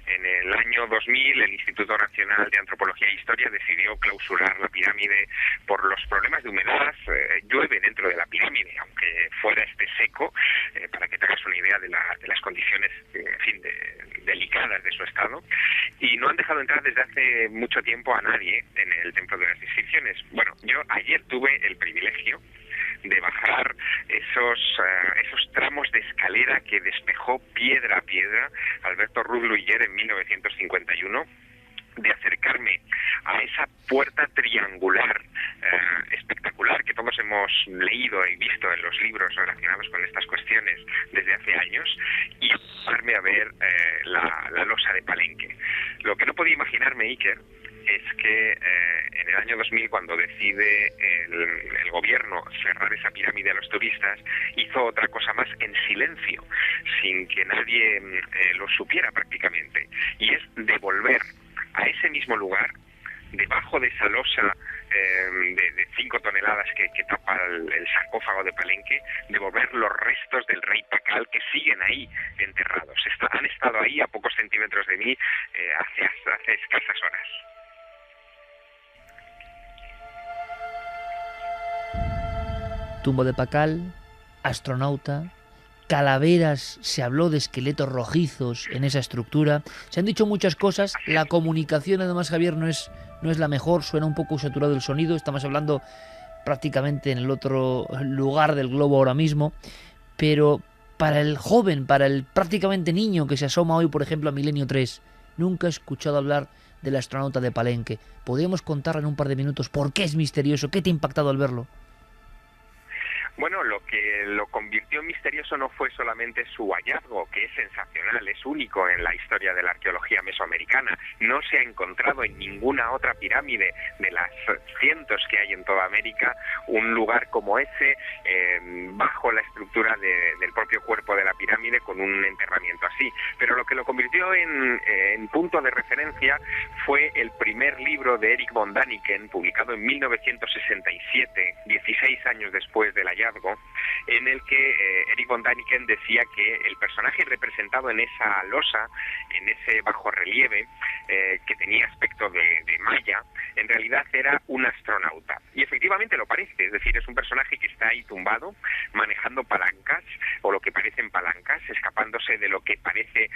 en el año 2000 el Instituto Nacional de Antropología e Historia decidió clausurar la pirámide por los problemas de humedad. Llueve dentro de la pirámide, aunque fuera esté seco, para que te hagas una idea de las condiciones, delicadas de su estado, y no han dejado entrar desde hace mucho tiempo a nadie en el Templo de las Inscripciones. Bueno, yo ayer tuve el privilegio de bajar esos tramos de escalera que despejó piedra a piedra Alberto Ruz Luiller en 1951, de acercarme a esa puerta triangular espectacular que todos hemos leído y visto en los libros relacionados con estas cuestiones desde hace años, y darme a ver la losa de Palenque. Lo que no podía imaginarme, Iker, es que en el año 2000, cuando decide el gobierno cerrar esa pirámide a los turistas, hizo otra cosa más en silencio, sin que nadie lo supiera prácticamente, y es devolver a ese mismo lugar, debajo de esa losa de 5 toneladas que tapa el sarcófago de Palenque, devolver los restos del rey Pacal, que siguen ahí enterrados. Han estado ahí a pocos centímetros de mí hace escasas horas. tumba de Pacal, astronauta, calaveras, se habló de esqueletos rojizos en esa estructura, se han dicho muchas cosas, la comunicación además, Javier, no es la mejor, suena un poco saturado el sonido, estamos hablando prácticamente en el otro lugar del globo ahora mismo, pero para el joven, para el prácticamente niño que se asoma hoy, por ejemplo, a Milenio 3, nunca he escuchado hablar del astronauta de Palenque. ¿Podríamos contar en un par de minutos por qué es misterioso? ¿Qué te ha impactado al verlo? Bueno, lo que lo convirtió en misterioso no fue solamente su hallazgo, que es sensacional, es único en la historia de la arqueología mesoamericana. No se ha encontrado en ninguna otra pirámide de las cientos que hay en toda América un lugar como ese, bajo la estructura del propio cuerpo de la pirámide, con un enterramiento así. Pero lo que lo convirtió en punto de referencia fue el primer libro de Erich von Däniken, publicado en 1967, 16 años después del hallazgo, en el que Erich von Däniken decía que el personaje representado en esa losa, en ese bajorrelieve, que tenía aspecto de maya, en realidad era un astronauta. Y efectivamente lo parece, es decir, es un personaje que está ahí tumbado, manejando palancas, o lo que parecen palancas, escapándose de lo que parece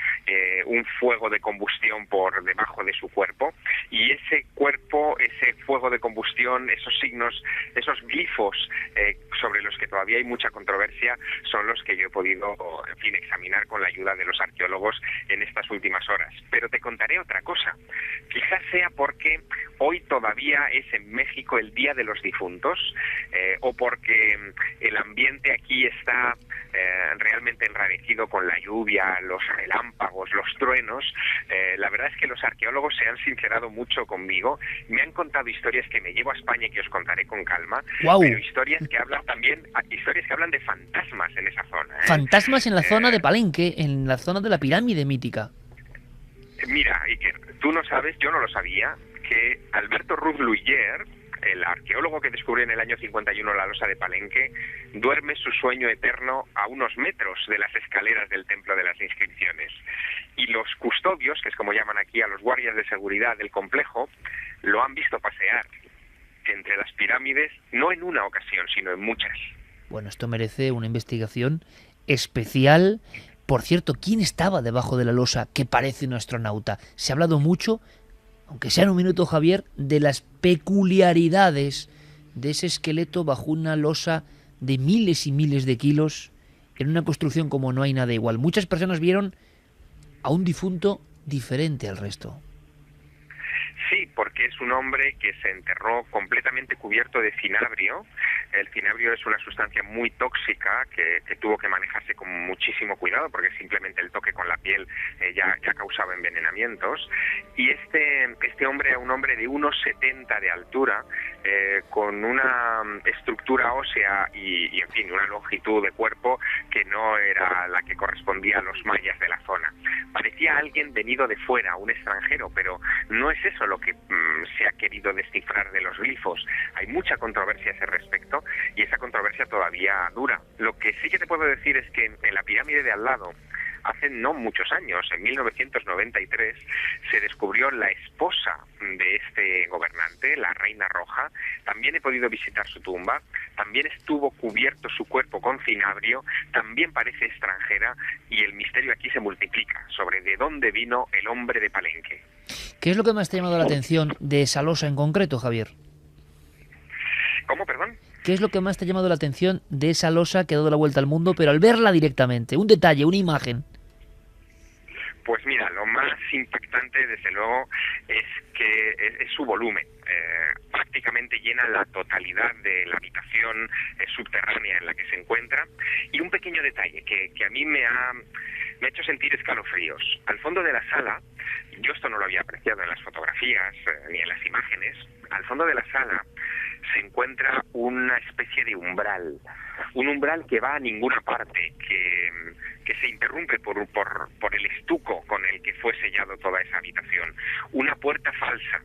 un fuego de combustión por debajo de su cuerpo, y ese cuerpo, ese fuego de combustión, esos signos, esos glifos sobre los que todavía hay mucha controversia, son los que yo he podido, en fin, examinar con la ayuda de los arqueólogos en estas últimas horas. Pero te contaré otra cosa. Quizás sea porque hoy todavía es en México el Día de los Difuntos, o porque el ambiente aquí está realmente enrarecido con la lluvia, los relámpagos, los truenos. La verdad es que los arqueólogos se han sincerado mucho conmigo, me han contado historias que me llevo a España y que os contaré con calma. ¡Guau! Pero historias que hablan también, historias que hablan de fantasmas en esa zona. Fantasmas en la zona de Palenque, en la zona de la pirámide mítica. Mira, Iker, tú no sabes, yo no lo sabía, que Alberto Ruz Luyer, el arqueólogo que descubrió en el año 51 la losa de Palenque, duerme su sueño eterno a unos metros de las escaleras del Templo de las Inscripciones. Y los custodios, que es como llaman aquí a los guardias de seguridad del complejo, lo han visto pasear entre las pirámides, no en una ocasión, sino en muchas. Bueno, esto merece una investigación especial. Por cierto, ¿quién estaba debajo de la losa que parece un astronauta? Se ha hablado mucho, aunque sea en un minuto, Javier, de las peculiaridades de ese esqueleto bajo una losa de miles y miles de kilos, en una construcción como no hay nada igual. Muchas personas vieron a un difunto diferente al resto. Sí, porque es un hombre que se enterró completamente cubierto de cinabrio. El cinabrio es una sustancia muy tóxica que tuvo que manejarse con muchísimo cuidado, porque simplemente el toque con la piel ya causaba envenenamientos. Y este hombre era un hombre de 1,70 de altura, con una estructura ósea y, en fin, una longitud de cuerpo que no era la que correspondía a los mayas de la zona. Parecía alguien venido de fuera, un extranjero, pero no es eso lo que se ha querido descifrar de los glifos. Hay mucha controversia a ese respecto y esa controversia todavía dura. Lo que sí que te puedo decir es que en la pirámide de al lado, hace no muchos años, en 1993, se descubrió la esposa de este gobernante, la Reina Roja. También he podido visitar su tumba, también estuvo cubierto su cuerpo con cinabrio, también parece extranjera, y el misterio aquí se multiplica sobre de dónde vino el hombre de Palenque. ¿Qué es lo que más te ha llamado la atención de esa losa en concreto, Javier? ¿Cómo, perdón? ¿Qué es lo que más te ha llamado la atención de esa losa que ha dado la vuelta al mundo, pero al verla directamente? Un detalle, una imagen. Pues mira, lo más impactante, desde luego, es que es su volumen. Prácticamente llena la totalidad de la habitación subterránea en la que se encuentra. Y un pequeño detalle que a mí me ha hecho sentir escalofríos. Al fondo de la sala, yo esto no lo había apreciado en las fotografías ni en las imágenes, al fondo de la sala se encuentra una especie de umbral, un umbral que va a ninguna parte, que se interrumpe por el estuco con el que fue sellado toda esa habitación, una puerta falsa.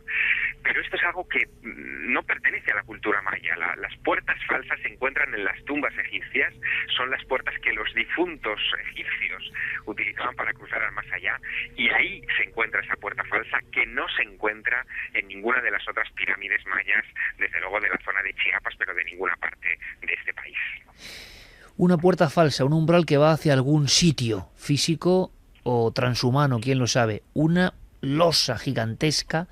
Pero esto es algo que no pertenece a la cultura maya. Las puertas falsas se encuentran en las tumbas egipcias, son las puertas que los difuntos egipcios utilizaban para cruzar al más allá, y ahí se encuentra esa puerta falsa que no se encuentra en ninguna de las otras pirámides mayas, desde luego de la zona de Chiapas, pero de ninguna parte de este país. una puerta falsa, un umbral que va hacia algún sitio físico o transhumano, quién lo sabe, una losa gigantesca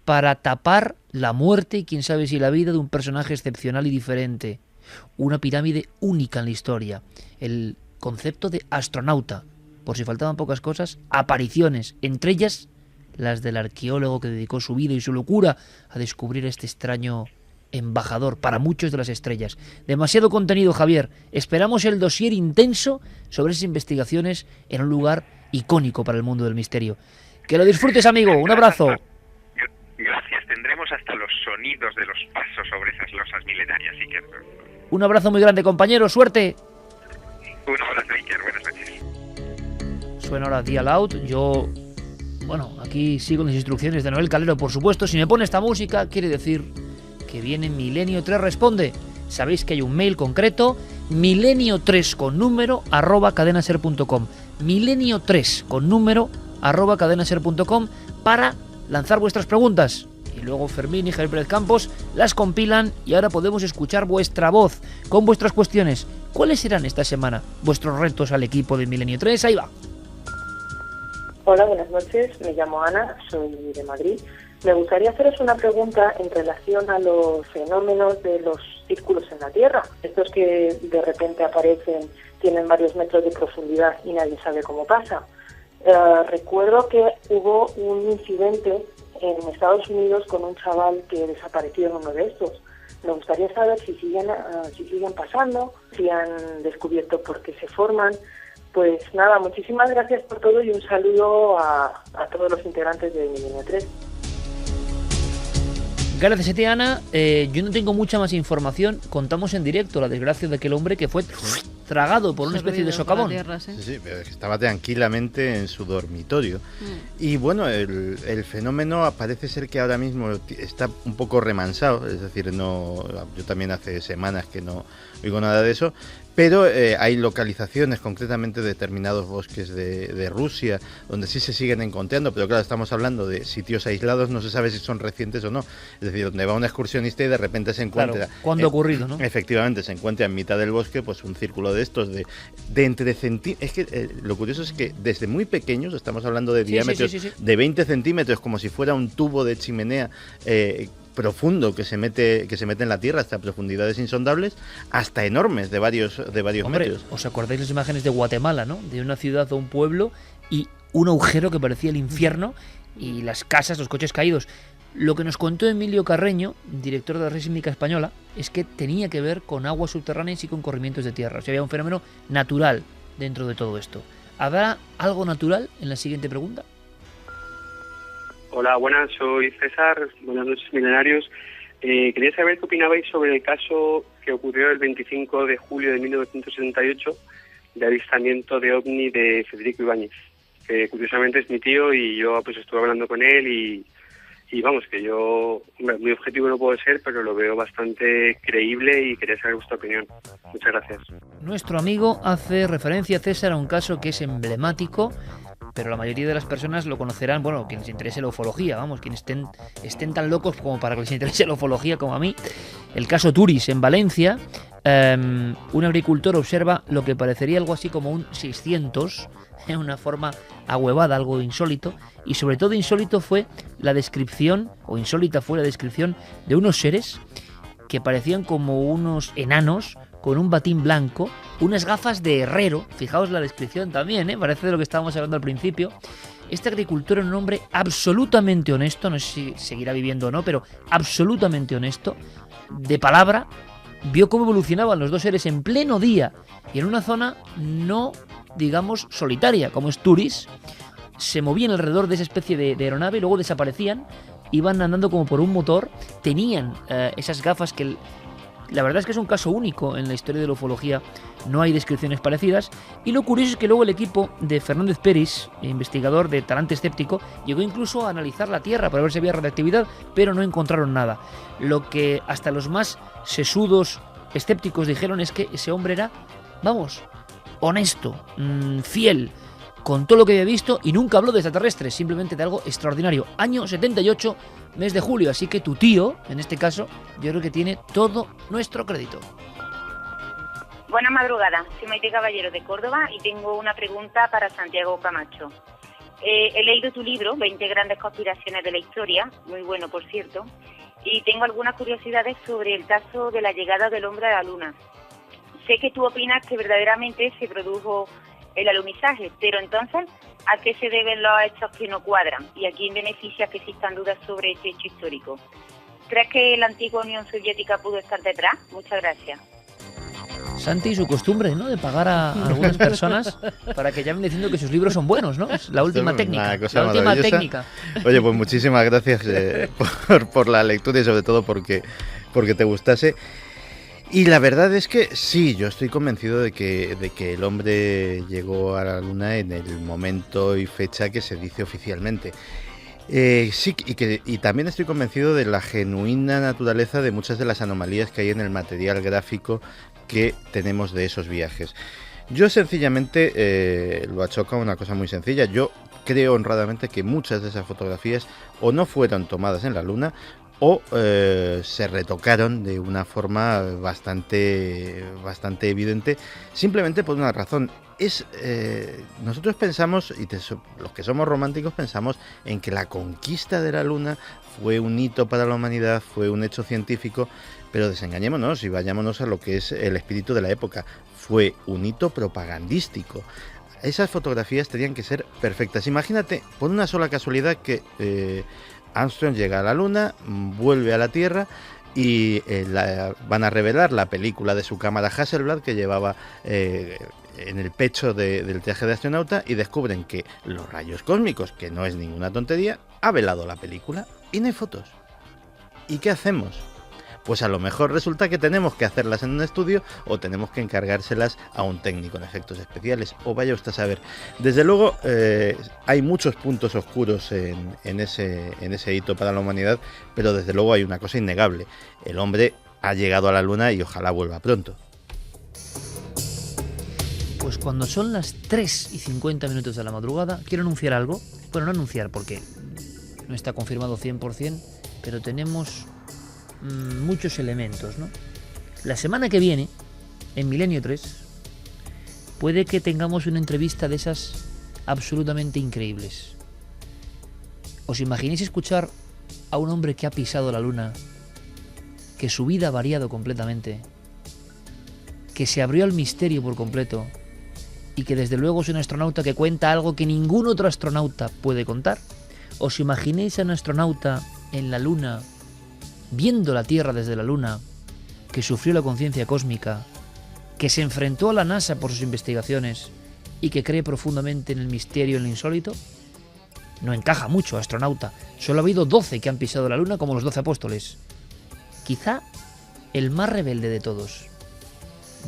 para tapar la muerte y quién sabe si la vida de un personaje excepcional y diferente. Una pirámide única en la historia. El concepto de astronauta, por si faltaban pocas cosas, apariciones, entre ellas las del arqueólogo que dedicó su vida y su locura a descubrir este extraño embajador para muchos de las estrellas. Demasiado contenido, Javier. Esperamos el dossier intenso sobre esas investigaciones en un lugar icónico para el mundo del misterio. Que lo disfrutes, amigo. Un abrazo. Gracias. Tendremos hasta los sonidos de los pasos sobre esas losas milenarias, Iker. Un abrazo muy grande, compañero. Suerte. Un abrazo, Iker. Buenas noches. Suena ahora Dial Out. Yo, bueno, aquí sigo las instrucciones de Noel Calero, por supuesto. Si me pone esta música, quiere decir que viene Milenio 3 Responde. Sabéis que hay un mail concreto, milenio3 con número @cadenaser.com. Milenio3 con número @cadenaser.com para lanzar vuestras preguntas. Y luego Fermín y Javier Pérez Campos las compilan y ahora podemos escuchar vuestra voz con vuestras cuestiones. ¿Cuáles serán esta semana vuestros retos al equipo de Milenio 3? Ahí va. Hola, buenas noches. Me llamo Ana, soy de Madrid. Me gustaría haceros una pregunta en relación a los fenómenos de los círculos en la Tierra. Estos que de repente aparecen, tienen varios metros de profundidad y nadie sabe cómo pasa. Recuerdo que hubo un incidente en Estados Unidos con un chaval que desapareció en uno de estos. Me gustaría saber si siguen pasando, si han descubierto por qué se forman. Pues nada, muchísimas gracias por todo y un saludo a todos los integrantes de Milenio 3. Gracias a ti, Ana. Yo no tengo mucha más información. Contamos en directo la desgracia de aquel hombre que fue tragado por una especie de socavón. Sí, pero estaba tranquilamente en su dormitorio. Y bueno, el fenómeno parece ser que ahora mismo está un poco remansado. Es decir, yo también hace semanas que no oigo nada de eso. Pero hay localizaciones, concretamente determinados bosques de Rusia, donde sí se siguen encontrando, pero claro, estamos hablando de sitios aislados, no se sabe si son recientes o no. Es decir, donde va un excursionista y de repente se encuentra... Claro, ¿cuándo ha ocurrido, no? Efectivamente, se encuentra en mitad del bosque pues un círculo de estos, de entre centímetros... Es que lo curioso es que desde muy pequeños, estamos hablando de diámetros de 20 centímetros, como si fuera un tubo de chimenea... profundo que se mete en la tierra hasta profundidades insondables, hasta enormes de varios metros. ¿Os acordáis las imágenes de Guatemala, no? De una ciudad o un pueblo y un agujero que parecía el infierno y las casas, los coches caídos. Lo que nos contó Emilio Carreño, director de la Red Sísmica Española, es que tenía que ver con aguas subterráneas y con corrimientos de tierra. O sea, había un fenómeno natural dentro de todo esto. ¿Habrá algo natural en la siguiente pregunta? Hola, buenas, soy César, buenas noches milenarios. Quería saber qué opinabais sobre el caso que ocurrió el 25 de julio de 1978 de avistamiento de OVNI de Federico Ibáñez, que curiosamente es mi tío y yo pues estuve hablando con él y vamos, que yo, muy objetivo no puedo ser, pero lo veo bastante creíble y quería saber vuestra opinión. Muchas gracias. Nuestro amigo hace referencia, César, a un caso que es emblemático, pero la mayoría de las personas lo conocerán, bueno, quienes les interese la ufología, vamos, quienes estén tan locos como para que les interese la ufología como a mí. El caso Turis, en Valencia, un agricultor observa lo que parecería algo así como un 600, en una forma ahuevada, algo insólito, y sobre todo insólita fue la descripción de unos seres que parecían como unos enanos con un batín blanco, unas gafas de herrero, fijaos la descripción también, parece de lo que estábamos hablando al principio. Este agricultor era un hombre absolutamente honesto, no sé si seguirá viviendo o no, pero absolutamente honesto, de palabra, vio cómo evolucionaban los dos seres en pleno día y en una zona no, digamos, solitaria, como es Turis. Se movían alrededor de esa especie de aeronave y luego desaparecían, iban andando como por un motor, tenían esas gafas que... La verdad es que es un caso único en la historia de la ufología, no hay descripciones parecidas, y lo curioso es que luego el equipo de Fernández Peris, investigador de Talante Escéptico, llegó incluso a analizar la Tierra para ver si había radiactividad, pero no encontraron nada. Lo que hasta los más sesudos escépticos dijeron es que ese hombre era, vamos, honesto, fiel, con todo lo que había visto y nunca habló de extraterrestres, simplemente de algo extraordinario. Año 78, mes de julio, así que tu tío, en este caso, yo creo que tiene todo nuestro crédito. Buenas madrugadas, soy Maite Caballero de Córdoba y tengo una pregunta para Santiago Camacho. He leído tu libro, 20 grandes conspiraciones de la historia, muy bueno por cierto, y tengo algunas curiosidades sobre el caso de la llegada del hombre a la luna. Sé que tú opinas que verdaderamente se produjo el alunizaje, pero entonces, ¿a qué se deben los hechos que no cuadran? ¿Y a quién beneficia que existan dudas sobre este hecho histórico? ¿Crees que la antigua Unión Soviética pudo estar detrás? Muchas gracias. Santi y su costumbre, ¿no?, de pagar a algunas personas para que llamen diciendo que sus libros son buenos, ¿no? Es la última técnica. La última técnica. Oye, pues muchísimas gracias por la lectura y sobre todo porque te gustase. Y la verdad es que sí, yo estoy convencido de que el hombre llegó a la Luna en el momento y fecha que se dice oficialmente. Sí, y también estoy convencido de la genuina naturaleza de muchas de las anomalías que hay en el material gráfico que tenemos de esos viajes. Yo sencillamente lo achoco a una cosa muy sencilla. Yo creo honradamente que muchas de esas fotografías o no fueron tomadas en la Luna o se retocaron de una forma bastante evidente, simplemente por una razón. Nosotros pensamos, y los que somos románticos pensamos en que la conquista de la Luna fue un hito para la humanidad, fue un hecho científico, pero desengañémonos y vayámonos a lo que es el espíritu de la época. Fue un hito propagandístico. Esas fotografías tenían que ser perfectas. Imagínate, por una sola casualidad, que Armstrong llega a la Luna, vuelve a la Tierra y van a revelar la película de su cámara Hasselblad que llevaba en el pecho del traje de astronauta, y descubren que los rayos cósmicos, que no es ninguna tontería, ha velado la película y no hay fotos. ¿Y qué hacemos? Pues a lo mejor resulta que tenemos que hacerlas en un estudio o tenemos que encargárselas a un técnico en efectos especiales, o vaya usted a saber. Desde luego hay muchos puntos oscuros en ese hito para la humanidad, pero desde luego hay una cosa innegable: el hombre ha llegado a la Luna y ojalá vuelva pronto. Pues cuando son las 3:50 de la madrugada, quiero anunciar algo. Bueno, no anunciar porque no está confirmado 100%, pero tenemos muchos elementos, ¿no? La semana que viene, en Milenio 3, puede que tengamos una entrevista de esas absolutamente increíbles. ¿Os imagináis escuchar a un hombre que ha pisado la Luna, que su vida ha variado completamente, que se abrió al misterio por completo y que desde luego es un astronauta que cuenta algo que ningún otro astronauta puede contar? ¿Os imagináis a un astronauta en la Luna, viendo la Tierra desde la Luna, que sufrió la conciencia cósmica, que se enfrentó a la NASA por sus investigaciones y que cree profundamente en el misterio, en lo insólito? No encaja mucho, astronauta. Solo ha habido 12 que han pisado la Luna, como los 12 apóstoles. Quizá el más rebelde de todos.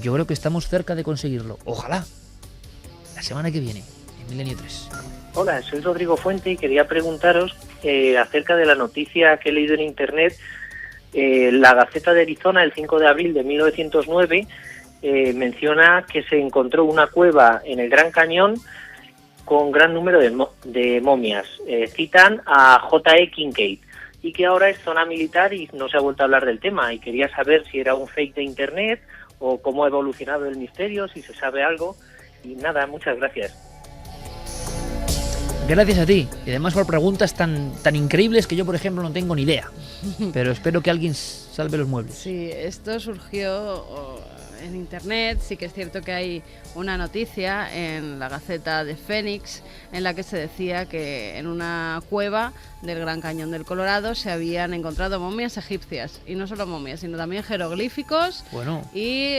Yo creo que estamos cerca de conseguirlo. Ojalá. La semana que viene, en Milenio 3. Hola, soy Rodrigo Fuente y quería preguntaros acerca de la noticia que he leído en internet. La Gaceta de Arizona, el 5 de abril de 1909, menciona que se encontró una cueva en el Gran Cañón con gran número de momias. Citan a J.E. Kincaid, y que ahora es zona militar y no se ha vuelto a hablar del tema. Y quería saber si era un fake de internet o cómo ha evolucionado el misterio, si se sabe algo. Y nada, muchas gracias. Gracias a ti, y además por preguntas tan increíbles que yo, por ejemplo, no tengo ni idea. Pero espero que alguien salve los muebles. Sí, esto surgió en internet. Sí que es cierto que hay una noticia en la Gaceta de Phoenix en la que se decía que en una cueva del Gran Cañón del Colorado se habían encontrado momias egipcias, y no solo momias, sino también jeroglíficos. Bueno. Y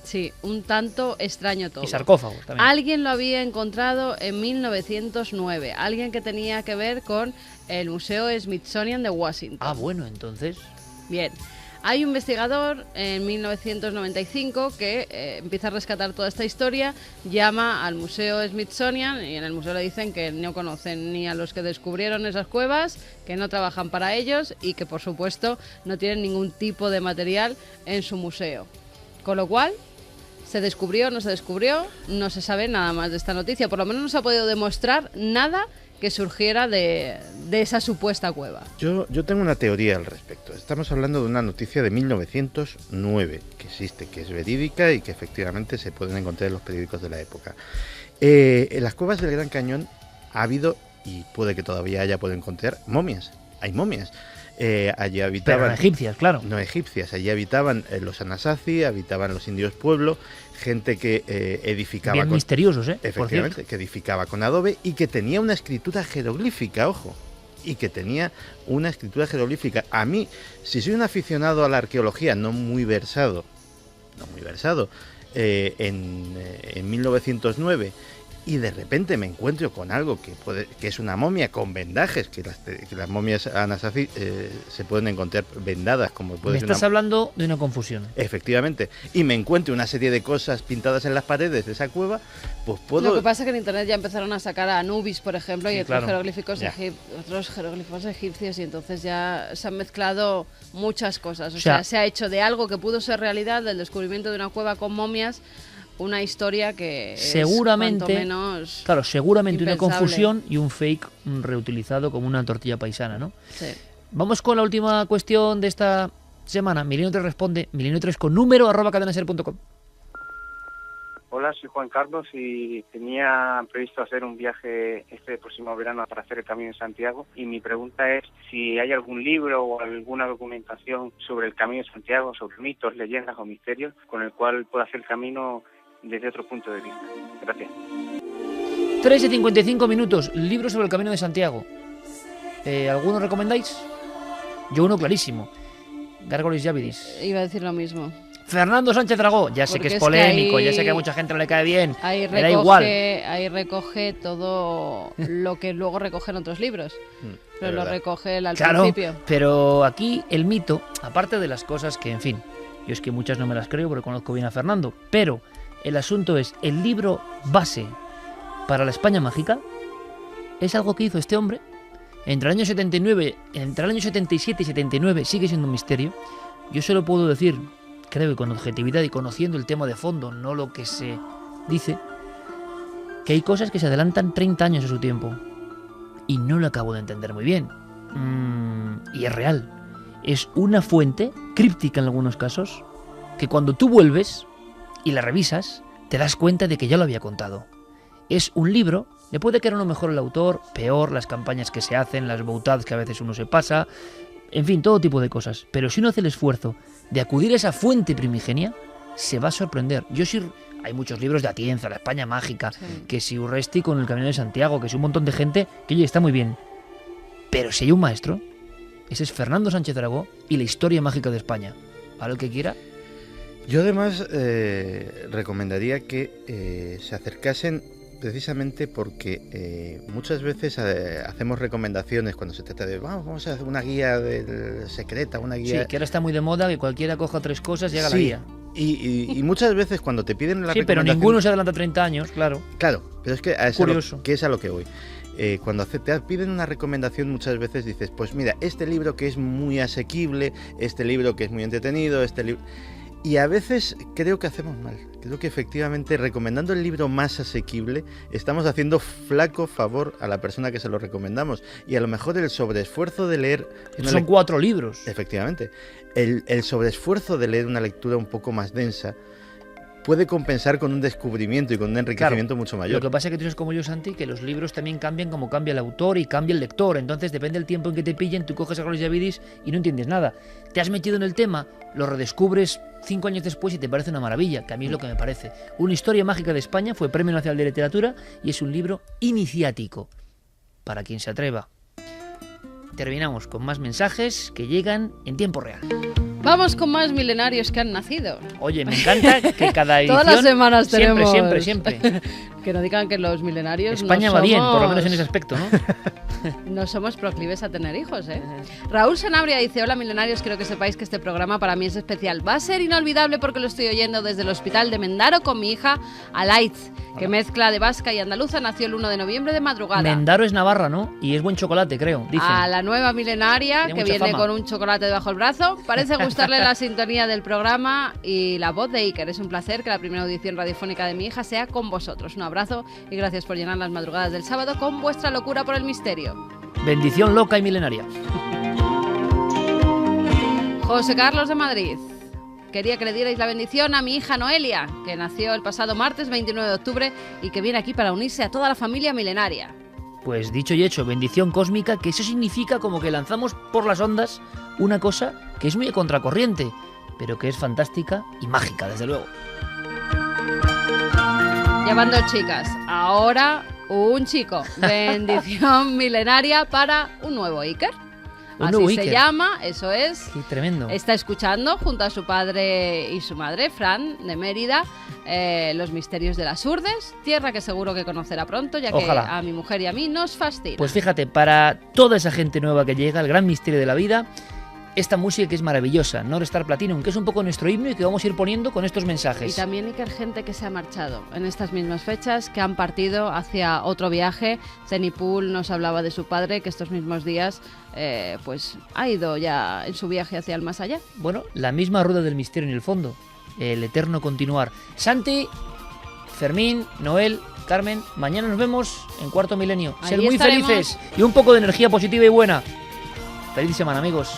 sí, un tanto extraño todo. Y sarcófagos también. Alguien lo había encontrado en 1909, alguien que tenía que ver con el Museo Smithsonian de Washington. Ah, bueno, entonces. Bien. Hay un investigador en 1995 que empieza a rescatar toda esta historia, llama al Museo Smithsonian y en el museo le dicen que no conocen ni a los que descubrieron esas cuevas, que no trabajan para ellos y que por supuesto no tienen ningún tipo de material en su museo. Con lo cual, ¿se descubrió o no se descubrió? No se sabe nada más de esta noticia, por lo menos no se ha podido demostrar nada que surgiera de esa supuesta cueva. Yo tengo una teoría al respecto. Estamos hablando de una noticia de 1909 que existe, que es verídica y que efectivamente se pueden encontrar en los periódicos de la época. En las cuevas del Gran Cañón ha habido, y puede que todavía haya, puede encontrar momias. Hay momias. Allí habitaban... Pero no egipcias, claro. No egipcias. Allí habitaban los Anasazi, habitaban los indios pueblo, gente que edificaba... Bien misteriosos, efectivamente, que edificaba con adobe y que tenía una escritura jeroglífica, ojo. Y que tenía una escritura jeroglífica. A mí, si soy un aficionado a la arqueología, no muy versado, en 1909... y de repente me encuentro con algo que es una momia con vendajes, que las momias Anasazi se pueden encontrar vendadas, como puede Me ser estás hablando de una confusión. Efectivamente. Y me encuentro una serie de cosas pintadas en las paredes de esa cueva, pues puedo... Lo que pasa es que en internet ya empezaron a sacar a Anubis, por ejemplo, y otros jeroglíficos egipcios, y entonces ya se han mezclado muchas cosas. O sea, se ha hecho de algo que pudo ser realidad, del descubrimiento de una cueva con momias, una historia que seguramente, es cuanto menos seguramente impensable. Una confusión y un fake reutilizado como una tortilla paisana, ¿no? Sí. Vamos con la última cuestión de esta semana. Milenio 3 responde, Milenio 3 con número @cadenaser.com. Hola, soy Juan Carlos y tenía previsto hacer un viaje este próximo verano para hacer el Camino de Santiago, y mi pregunta es si hay algún libro o alguna documentación sobre el Camino de Santiago, sobre mitos, leyendas o misterios, con el cual pueda hacer el camino desde otro punto de vista. Gracias. 3:55 minutos, libros sobre el Camino de Santiago. ¿Alguno recomendáis? Yo uno clarísimo. Gárgoles Jávidis. Iba a decir lo mismo. Fernando Sánchez Dragó, ya sé que es polémico, ya sé que a mucha gente no le cae bien, me da igual. Ahí recoge todo lo que luego recogen otros libros, pero lo recoge él al principio. Pero aquí el mito, aparte de las cosas que, en fin, yo es que muchas no me las creo porque conozco bien a Fernando, pero el asunto es, el libro base para la España mágica es algo que hizo este hombre entre el año 77 y 79, sigue siendo un misterio. Yo solo puedo decir, creo que con objetividad y conociendo el tema de fondo, no lo que se dice, que hay cosas que se adelantan 30 años a su tiempo. Y no lo acabo de entender muy bien. Y es real. Es una fuente, críptica en algunos casos, que cuando tú vuelves y la revisas, te das cuenta de que ya lo había contado. Es un libro, le puede quedar uno mejor el autor, peor, las campañas que se hacen, las boutadas que a veces uno se pasa, en fin, todo tipo de cosas. Pero si uno hace el esfuerzo de acudir a esa fuente primigenia, se va a sorprender. Hay muchos libros de Atienza, la España mágica, que si Urresti con el Camino de Santiago, que si un montón de gente, que oye, está muy bien. Pero si hay un maestro, ese es Fernando Sánchez Dragó y la historia mágica de España. Para el que quiera. Yo además recomendaría que se acercasen, precisamente porque muchas veces hacemos recomendaciones cuando se trata de vamos a hacer una guía secreta, una guía... Sí, que ahora está muy de moda, que cualquiera coja 3 cosas y haga la guía. Y muchas veces cuando te piden la recomendación... Sí, pero ninguno se adelanta 30 años, claro. Claro, pero es que curioso. Es a lo que voy. Cuando te piden una recomendación, muchas veces dices, pues mira, este libro que es muy asequible, este libro que es muy entretenido, este libro... Y a veces creo que hacemos mal. Creo que efectivamente recomendando el libro más asequible estamos haciendo flaco favor a la persona que se lo recomendamos. Y a lo mejor el sobreesfuerzo de leer... Son 4 libros. Efectivamente. El sobreesfuerzo de leer una lectura un poco más densa puede compensar con un descubrimiento y con un enriquecimiento mucho mayor. Lo que pasa es que tú eres como yo, Santi, que los libros también cambian como cambia el autor y cambia el lector. Entonces, depende del tiempo en que te pillen, tú coges a Gárgoles Jávidis y no entiendes nada. Te has metido en el tema, lo redescubres 5 años después y te parece una maravilla, que a mí es lo que me parece. Una historia mágica de España, fue Premio Nacional de Literatura y es un libro iniciático para quien se atreva. Terminamos con más mensajes que llegan en tiempo real. Vamos con más milenarios que han nacido. Oye, me encanta que cada edición... Todas las semanas tenemos... Siempre. Que no digan que los milenarios España no va somos... bien, por lo menos en ese aspecto, ¿no? No somos proclives a tener hijos, ¿eh? Raúl Sanabria dice, hola milenarios, quiero que sepáis que este programa para mí es especial. Va a ser inolvidable porque lo estoy oyendo desde el hospital de Mendaro con mi hija Alaitz, que mezcla de vasca y andaluza, nació el 1 de noviembre de madrugada. Mendaro es Navarra, ¿no? Y es buen chocolate, creo, dicen. A la nueva milenaria, que viene fama. con un chocolate debajo del brazo, parece gustarle la sintonía del programa y la voz de Iker. Es un placer que la primera audición radiofónica de mi hija sea con vosotros. Un abrazo y gracias por llenar las madrugadas del sábado con vuestra locura por el misterio. Bendición loca y milenaria. José Carlos de Madrid. Quería que le dierais la bendición a mi hija Noelia, que nació el pasado martes 29 de octubre y que viene aquí para unirse a toda la familia milenaria. Pues dicho y hecho, bendición cósmica, que eso significa como que lanzamos por las ondas una cosa que es muy contracorriente, pero que es fantástica y mágica, desde luego. Llamando chicas, ahora un chico. Bendición milenaria para un nuevo Iker. Así se llama, eso es. Qué tremendo. Está escuchando junto a su padre y su madre, Fran, de Mérida, los misterios de las Urdes, tierra que seguro que conocerá pronto, ya Ojalá. que a mi mujer y a mí nos fascina. Pues fíjate, para toda esa gente nueva que llega, el gran misterio de la vida, esta música que es maravillosa, North Star Platinum, que es un poco nuestro himno y que vamos a ir poniendo con estos mensajes. Y también Iker, gente que se ha marchado en estas mismas fechas, que han partido hacia otro viaje. Zenipul nos hablaba de su padre, que estos mismos días pues ha ido ya en su viaje hacia el más allá. Bueno, la misma rueda del misterio en el fondo, el eterno continuar. Santi, Fermín, Noel, Carmen, mañana nos vemos en Cuarto Milenio. Ahí Ser muy estaremos. felices y un poco de energía positiva y buena. Feliz semana, amigos.